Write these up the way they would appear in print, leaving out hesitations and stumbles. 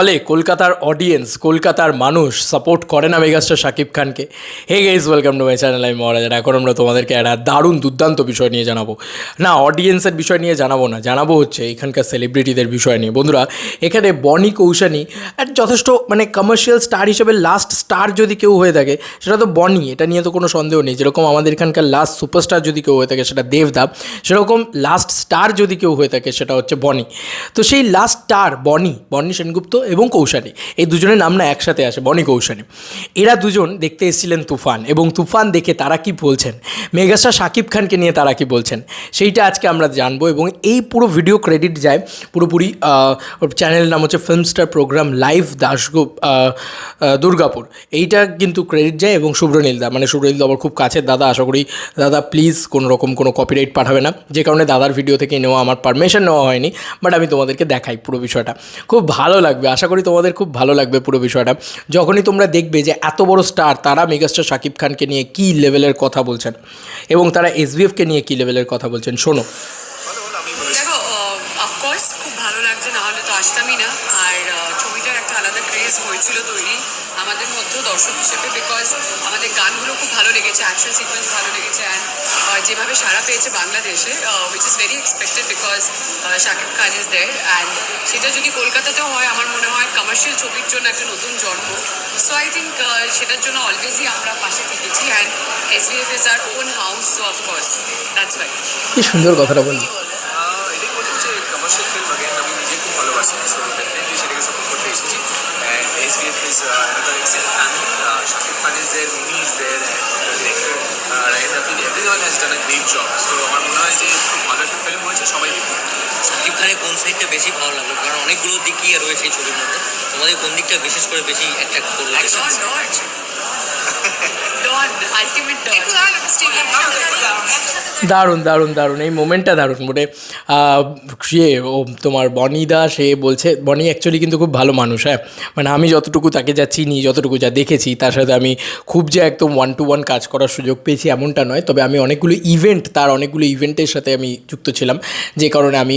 ফলে কলকাতার অডিয়েন্স, কলকাতার মানুষ সাপোর্ট করে না মেগাস্টার শাকিব খানকে। Hey guys, welcome to my channel. আমি মহারাজ। এখন আমরা তোমাদেরকে একটা দারুণ দুর্দান্ত বিষয় নিয়ে জানাবো। না, অডিয়েন্সের বিষয় নিয়ে জানাবো না, জানাবো হচ্ছে এখানকার সেলিব্রিটিদের বিষয় নিয়ে। বন্ধুরা, এখানে বনি কৌশানি আর যথেষ্ট কমার্শিয়াল স্টার হিসেবে লাস্ট স্টার যদি কেউ হয়ে থাকে সেটা তো বনি, এটা নিয়ে তো কোনো সন্দেহ নেই। যেরকম আমাদের এখানকার লাস্ট সুপারস্টার যদি কেউ হয়ে থাকে সেটা দেবদা, সেরকম লাস্ট স্টার যদি কেউ হয়ে থাকে সেটা হচ্ছে বনি। তো সেই লাস্ট স্টার বনি সেনগুপ্ত এবং কৌশানী, এই দুজনের নাম না একসাথে আসে, বনি কৌশানী। এরা দুজন দেখতে এসেছিলেন তুফান, এবং তুফান দেখে তারা কি বলছেন, মেগাস্টার শাকিব খানকে নিয়ে তারা কি বলছেন, সেইটা আজকে আমরা জানবো। এবং এই পুরো ভিডিও ক্রেডিট যায় পুরোপুরি চ্যানেলের নাম হচ্ছে ফিল্মস্টার প্রোগ্রাম লাইভ দুর্গাপুর। এইটা কিন্তু ক্রেডিট যায় এবং শুভ্রনীলদা, মানে শুভ্রনীলদা আমার খুব কাছের দাদা। আশা করি দাদা প্লিজ কোনো রকম কোনো কপিরাইট পাঠাবে না, যে কারণে দাদার ভিডিও থেকে নেওয়া, আমার পারমিশন নেওয়া হয়নি, বাট আমি তোমাদেরকে দেখাই পুরো বিষয়টা। খুব ভালো লাগবে, আশা করি তোমাদের খুব ভালো লাগবে পুরো বিষয়টা যখনই তোমরা দেখবে যে এত বড় স্টার তারা মেগাস্টার শাকিব খানকে নিয়ে কী লেভেলের কথা বলছেন এবং তারা এসবিএফকে নিয়ে কী লেভেলের কথা বলছেন। শোনো। দেখো, অফকোর্স খুব ভালো লাগছে, না হলে তো আসতামই না। আর ছবিটার একটা আলাদা ক্রেজ হয়েছিল তৈরি আমাদের মধ্যেও দর্শক হিসেবে, বিকজ আমাদের গানগুলো খুব ভালো লেগেছে, অ্যাকশন সিকোয়েন্স ভালো লেগেছে, অ্যান্ড যেভাবে সাড়া পেয়েছে বাংলাদেশে, which is very expected because Shakib Khan is there. And সেটা যদি কলকাতাতেও হয়, আমার মনে হয় কমার্শিয়াল ছবির জন্য একটা নতুন জন্ম। সো আই থিঙ্ক সেটার জন্য অলওয়েজই আমরা পাশে থেকেছি, and SBF is our own house, so of course that's why. কি সুন্দর কথাটা বললি। এটাই বলছি যে কমার্শিয়াল ফিল্ম আগে আমি নিজে খুব ভালোবাসি, সো ডেফিনেটলি সেটাকে সাপোর্ট করতে এসেছি। And SBF is another excellent family. Shakib Khan is there, Mimi is there, and director Rahin Rafid, everyone has done a great job. So আমার মনে হয় যে খুব ভালো একটা ফিল্ম হয়েছে, সবাই দেখুন। শাকিব খানের কোন সাইডটা বেশি ভালো লাগলো? কারণ অনেকগুলো দিকই রয়েছে এই ছবির মধ্যে, তোমাদের কোন দিকটা বিশেষ করে বেশি অ্যাট্রাক্ট করলো? দারুণ দারুণ দারুণ, এই মোমেন্টটা দারুণ। মানে ও তোমার বনিদা, সে বলছে, বনি অ্যাকচুয়ালি কিন্তু খুব ভালো মানুষ। হ্যাঁ, মানে আমি যতটুকু তাকে যা চিনি, যতটুকু যা দেখেছি, তার সাথে আমি খুব যে একদম 1-to-1 কাজ করার সুযোগ পেয়েছি এমনটা নয়, তবে আমি অনেকগুলো ইভেন্টের সাথে আমি যুক্ত ছিলাম, যে কারণে আমি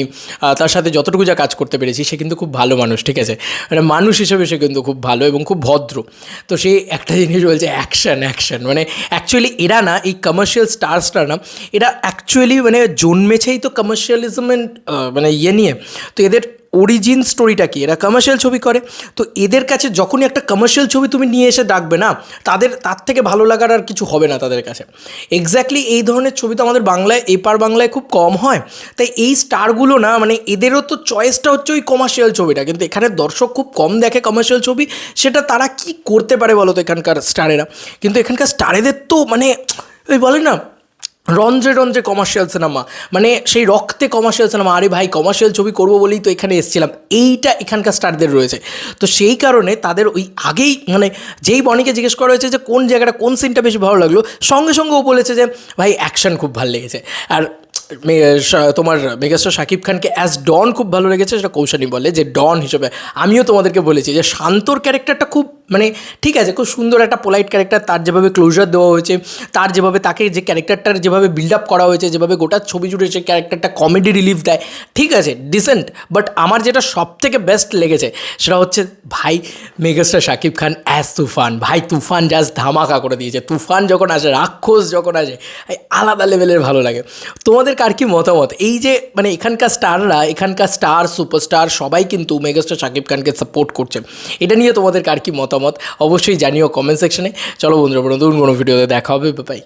তার সাথে যতটুকু যা কাজ করতে পেরেছি। সে কিন্তু খুব ভালো মানুষ, ঠিক আছে, মানে মানুষ হিসেবে সে কিন্তু খুব ভালো এবং খুব ভদ্র। তো সে একটা জিনিস বলছে, অ্যাকশন, মানে অ্যাকচুয়ালি এরা না, এই কমার্শিয়াল স্টার না, এরা অ্যাকচুয়ালি মানে জন্মেছেই তো কমার্শিয়ালিজমের মানে নিয়ে। তো এদের অরিজিন স্টোরিটা কি, এরা কমার্শিয়াল ছবি করে। তো এদের কাছে যখনই একটা কমার্শিয়াল ছবি তুমি নিয়ে এসে ডাকবে না, তার থেকে ভালো লাগার আর কিছু হবে না তাদের কাছে। এক্স্যাক্টলি এই ধরনের ছবি তো আমাদের বাংলায়, এপার বাংলায় খুব কম হয়। তাই এই স্টারগুলো না, মানে এদেরও তো চয়েসটা হচ্ছে ওই কমার্শিয়াল ছবিটা, কিন্তু এখানে দর্শক খুব কম দেখে কমার্শিয়াল ছবি। সেটা তারা কি করতে পারে বলো তো এখানকার স্টারেরা? কিন্তু এখানকার স্টারেদের তো মানে ওই বলে না, রন্ধ্রে কমার্শিয়াল সিনেমা, মানে সেই রক্তে কমার্শিয়াল সিনেমা। আরে ভাই, কমার্শিয়াল ছবি করবো বলেই তো এখানে এসেছিলাম, এইটা এখানকার স্টারদের রয়েছে। তো সেই কারণে তাদের ওই আগেই, মানে যেই বনিকে জিজ্ঞেস করা হয়েছে যে কোন জায়গাটা, কোন সিনটা বেশি ভালো লাগলো, সঙ্গে সঙ্গে ও বলেছে যে ভাই অ্যাকশন খুব ভালো লেগেছে। আর তোমার মেগাস্টার শাকিব খানকে অ্যাজ ডন খুব ভালো লেগেছে, সেটা কৌশানী বলে যে ডন হিসেবে। আমিও তোমাদেরকে বলেছি যে শান্তর ক্যারেক্টারটা খুব, মানে ঠিক আছে, খুব সুন্দর একটা পোলাইট ক্যারেক্টার, তার যেভাবে ক্লোজার দেওয়া হয়েছে, তার যেভাবে তাকে যে ক্যারেক্টারটার যেভাবে বিল্ড আপ করা হয়েছে, যেভাবে গোটা ছবি জুড়ে সে ক্যারেক্টারটা কমেডি রিলিফ দেয়, ঠিক আছে, ডিসেন্ট। বাট আমার যেটা সব থেকে বেস্ট লেগেছে সেটা হচ্ছে ভাই মেগাস্টার শাকিব খান অ্যাজ তুফান। ভাই তুফান জাস্ট ধামাকা করে দিয়েছে। তুফান যখন আসে, রাক্ষস যখন আসে, আলাদা লেভেলের ভালো লাগে। তোমাদের কার কি মতামত? এই যে মানে এখানকার স্টাররা, এখানকার স্টার সুপারস্টার সবাই কিন্তু মেগাস্টার শাকিব খানকে সাপোর্ট করছে, এটা নিয়ে তোমাদের কার কি মতামত অবশ্যই জানিও কমেন্ট সেকশনে। চলো বন্ধুরা, নতুন কোনো ভিডিওতে দেখা হবে, বাই।